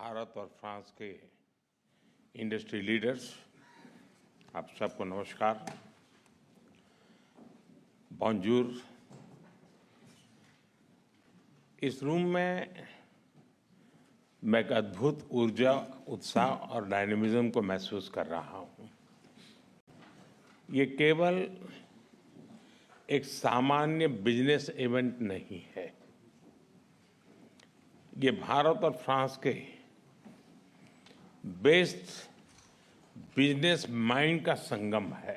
भारत और फ्रांस के industry leaders, आप सबको नमस्कार, बॉन्जूर। इस रूम में मैं एक अद्भुत ऊर्जा, उत्साह और डायनेमिज्म को महसूस कर रहा हूँ। ये केवल एक सामान्य बिजनेस इवेंट नहीं है, ये भारत और फ्रांस के बेस्ट बिजनेस माइंड का संगम है।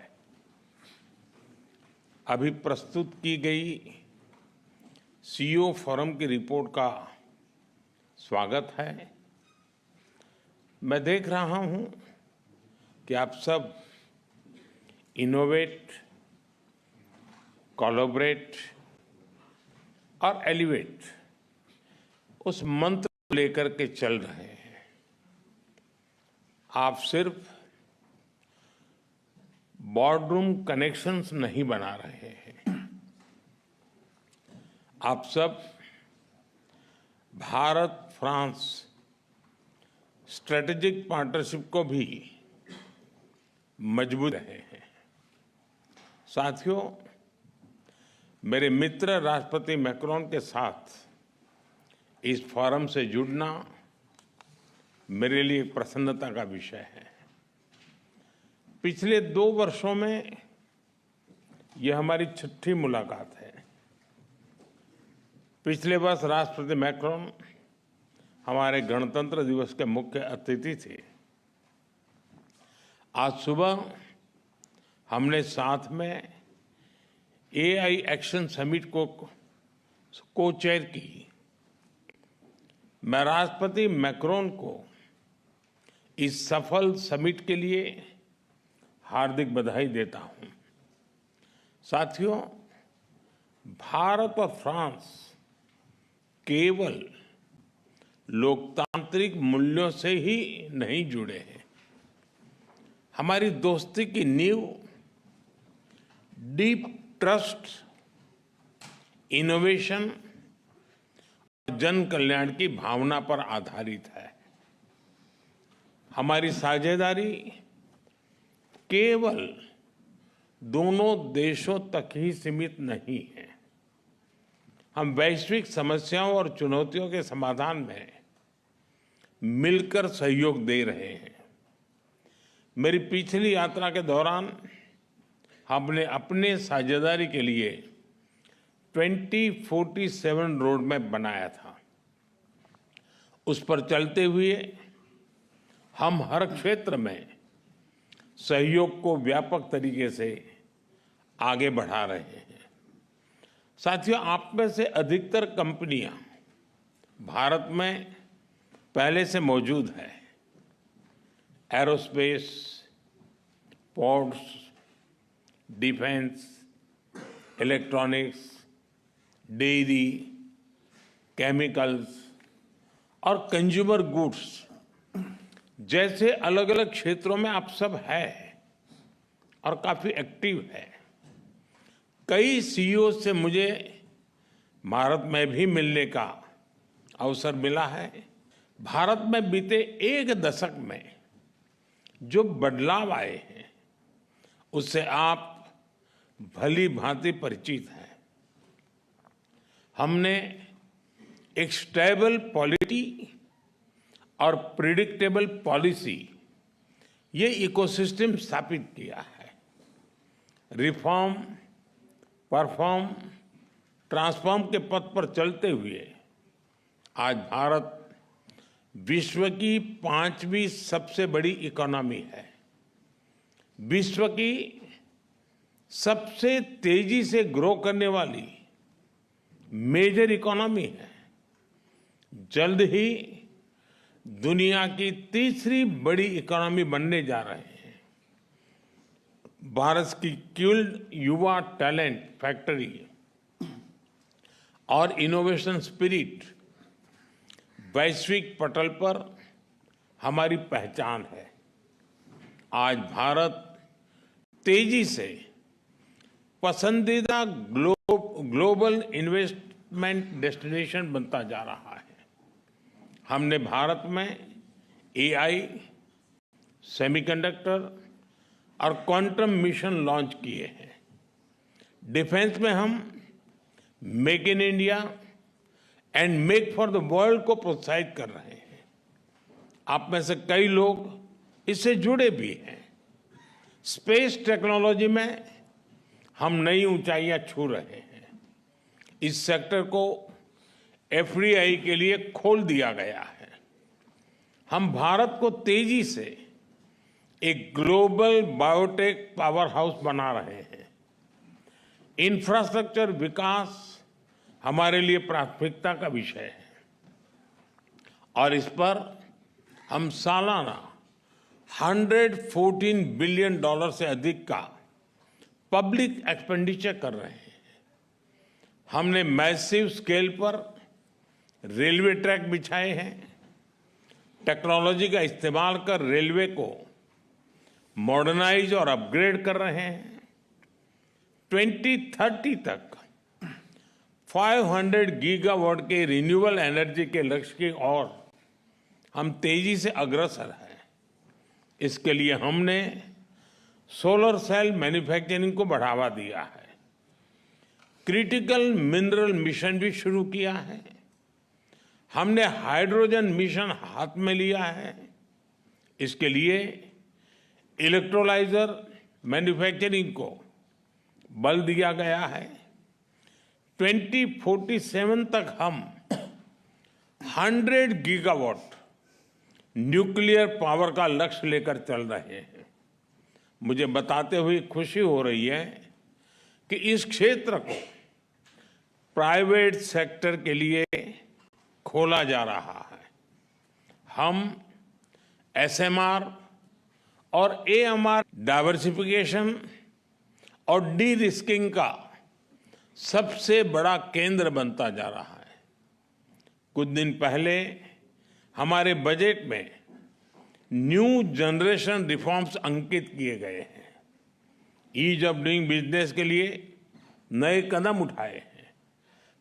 अभी प्रस्तुत की गई सीईओ फोरम की रिपोर्ट का स्वागत है। मैं देख रहा हूं कि आप सब इनोवेट, कोलैबोरेट और एलिवेट उस मंत्र को लेकर के चल रहे हैं। आप सिर्फ बोर्डरूम कनेक्शंस नहीं बना रहे हैं, आप सब भारत फ्रांस स्ट्रेटेजिक पार्टनरशिप को भी मजबूत रहे हैं। साथियों, मेरे मित्र राष्ट्रपति मैक्रोन के साथ इस फोरम से जुड़ना मेरे लिए प्रसन्नता का विषय है। पिछले 2 वर्षों में यह हमारी 6ठी मुलाकात है। पिछले वर्ष राष्ट्रपति मैक्रोन हमारे गणतंत्र दिवस के मुख्य अतिथि थे। आज सुबह हमने साथ में एआई एक्शन समिट को चेयर की। मैं राष्ट्रपति मैक्रोन को इस सफल समिट के लिए हार्दिक बधाई देता हूं। साथियों, भारत और फ्रांस केवल लोकतांत्रिक मूल्यों से ही नहीं जुड़े हैं। हमारी दोस्ती की नींव डीप ट्रस्ट, इनोवेशन, जन कल्याण की भावना पर आधारित है। हमारी साझेदारी केवल दोनों देशों तक ही सीमित नहीं है। हम वैश्विक समस्याओं और चुनौतियों के समाधान में मिलकर सहयोग दे रहे हैं। मेरी पिछली यात्रा के दौरान हमने अपने साझेदारी के लिए 2047 रोड मैप बनाया था। उस पर चलते हुए हम हर क्षेत्र में सहयोग को व्यापक तरीके से आगे बढ़ा रहे हैं। साथियों, आप में से अधिकतर कंपनियां भारत में पहले से मौजूद है। Aerospace, ports, defence, electronics, dairy, chemicals और कंज्यूमर गुड्स जैसे अलग अलग क्षेत्रों में आप सब हैं और काफी एक्टिव है। कई सीईओ से मुझे भारत में भी मिलने का अवसर मिला है। भारत में बीते 1 दशक में जो बदलाव आए हैं उससे आप भली भांति परिचित हैं। हमने एक स्टेबल पॉलिटी और प्रिडिक्टेबल पॉलिसी, ये इकोसिस्टम स्थापित किया है। रिफॉर्म, परफॉर्म, ट्रांसफॉर्म के पथ पर चलते हुए आज भारत विश्व की 5वीं सबसे बड़ी इकोनॉमी है, विश्व की सबसे तेजी से ग्रो करने वाली मेजर इकोनॉमी है, जल्द ही दुनिया की 3री बड़ी इकोनॉमी बनने जा रहे हैं। भारत की स्किल्ड युवा टैलेंट फैक्ट्री और इनोवेशन स्पिरिट वैश्विक पटल पर हमारी पहचान है। आज भारत तेजी से पसंदीदा ग्लोबल इन्वेस्टमेंट डेस्टिनेशन बनता जा रहा है। हमने भारत में एआई, सेमीकंडक्टर और क्वांटम मिशन लॉन्च किए हैं। डिफेंस में हम make in India and make for the world को प्रोत्साहित कर रहे हैं। आप में से कई लोग इससे जुड़े भी हैं। स्पेस टेक्नोलॉजी में हम नई ऊंचाइयां छू रहे हैं। इस सेक्टर को एफडीआई के लिए खोल दिया गया है। हम भारत को तेजी से एक ग्लोबल बायोटेक पावर हाउस बना रहे हैं। इंफ्रास्ट्रक्चर विकास हमारे लिए प्राथमिकता का विषय है और इस पर हम सालाना $114 बिलियन से अधिक का पब्लिक एक्सपेंडिचर कर रहे हैं। हमने मैसिव स्केल पर रेलवे ट्रैक बिछाए हैं। टेक्नोलॉजी का इस्तेमाल कर रेलवे को मॉडर्नाइज और अपग्रेड कर रहे हैं। 2030 तक 500 गीगावाट के रिन्यूएबल एनर्जी के लक्ष्य की ओर हम तेजी से अग्रसर हैं। इसके लिए हमने सोलर सेल मैन्युफैक्चरिंग को बढ़ावा दिया है। क्रिटिकल मिनरल मिशन भी शुरू किया है। हमने हाइड्रोजन मिशन हाथ में लिया है। इसके लिए इलेक्ट्रोलाइजर मैन्युफैक्चरिंग को बल दिया गया है। 2047 तक हम 100 गीगावाट न्यूक्लियर पावर का लक्ष्य लेकर चल रहे हैं। मुझे बताते हुए खुशी हो रही है कि इस क्षेत्र को प्राइवेट सेक्टर के लिए खोला जा रहा है। हम एसएमआर और एएमआर डाइवर्सिफिकेशन और डी रिस्किंग का सबसे बड़ा केंद्र बनता जा रहा है। कुछ दिन पहले हमारे बजट में न्यू जनरेशन रिफॉर्म्स अंकित किए गए हैं। ईज ऑफ डूइंग बिजनेस के लिए नए कदम उठाए हैं।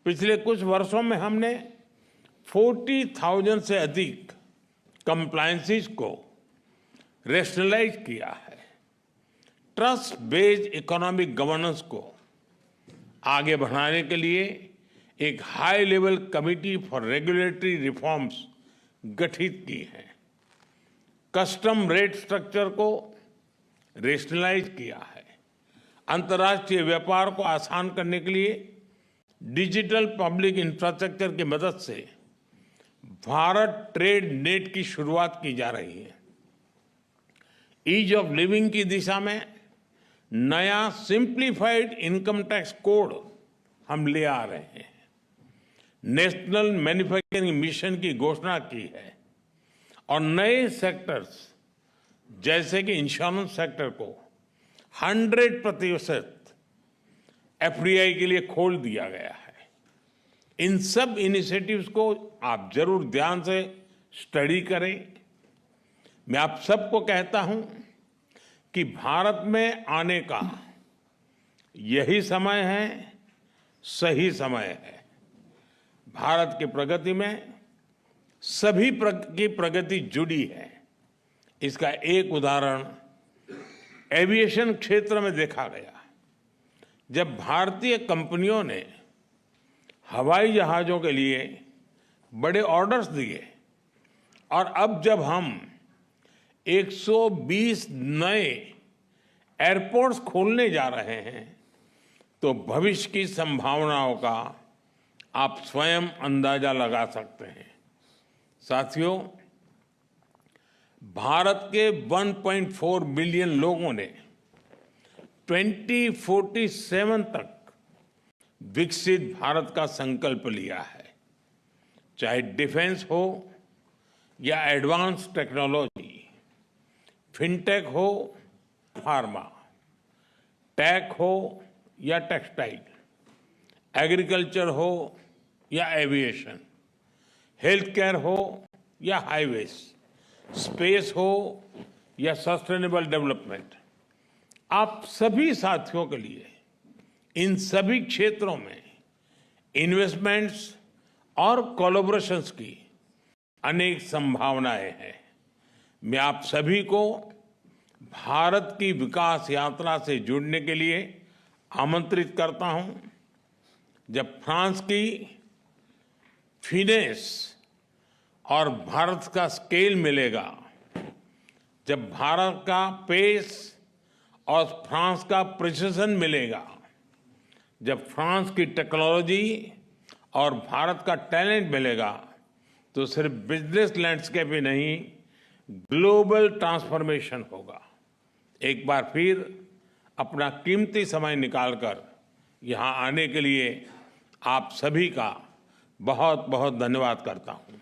पिछले कुछ वर्षों में हमने 40,000 से अधिक कंप्लायंसेस को रेशनलाइज किया है। ट्रस्ट बेस्ड इकोनॉमिक गवर्नेंस को आगे बढ़ाने के लिए एक high level committee for regulatory reforms गठित की है। कस्टम रेट स्ट्रक्चर को रेशनलाइज किया है। अंतर्राष्ट्रीय व्यापार को आसान करने के लिए डिजिटल पब्लिक इंफ्रास्ट्रक्चर की मदद से भारत ट्रेड नेट की शुरुआत की जा रही है। ईज ऑफ लिविंग की दिशा में नया सिंप्लीफाइड इनकम टैक्स कोड हम ले आ रहे हैं। नेशनल मैन्युफैक्चरिंग मिशन की घोषणा की है और नए सेक्टर्स जैसे कि इंश्योरेंस सेक्टर को 100% एफडीआई के लिए खोल दिया गया है। इन सब इनिशिएटिव्स को आप जरूर ध्यान से स्टडी करें। मैं आप सबको कहता हूं कि भारत में आने का यही समय है, सही समय है। भारत की प्रगति में सभी की प्रगति जुड़ी है। इसका एक उदाहरण एविएशन क्षेत्र में देखा गया। जब भारतीय कंपनियों ने हवाई जहाजों के लिए बड़े ऑर्डर्स दिए और अब जब हम 120 नए एयरपोर्ट्स खोलने जा रहे हैं तो भविष्य की संभावनाओं का आप स्वयं अंदाजा लगा सकते हैं। साथियों, भारत के 1.4 बिलियन लोगों ने 2047 तक विकसित भारत का संकल्प लिया है। चाहे डिफेंस हो या एडवांस टेक्नोलॉजी, फिनटेक हो, फार्मा, टेक हो या टेक्सटाइल, एग्रीकल्चर हो या एविएशन, हेल्थ केयर हो या हाईवेज, स्पेस हो या सस्टेनेबल डेवलपमेंट, आप सभी साथियों के लिए इन सभी क्षेत्रों में इन्वेस्टमेंट्स और कोलैबोरेशंस की अनेक संभावनाएं हैं। मैं आप सभी को भारत की विकास यात्रा से जुड़ने के लिए आमंत्रित करता हूं। जब फ्रांस की फिनेस और भारत का स्केल मिलेगा, जब भारत का पेस और फ्रांस का प्रिसिजन मिलेगा, जब फ्रांस की टेक्नोलॉजी और भारत का टैलेंट मिलेगा, तो सिर्फ बिजनेस लैंडस्केप ही नहीं, ग्लोबल ट्रांसफॉर्मेशन होगा। एक बार फिर अपना कीमती समय निकालकर यहां आने के लिए आप सभी का बहुत बहुत धन्यवाद करता हूं।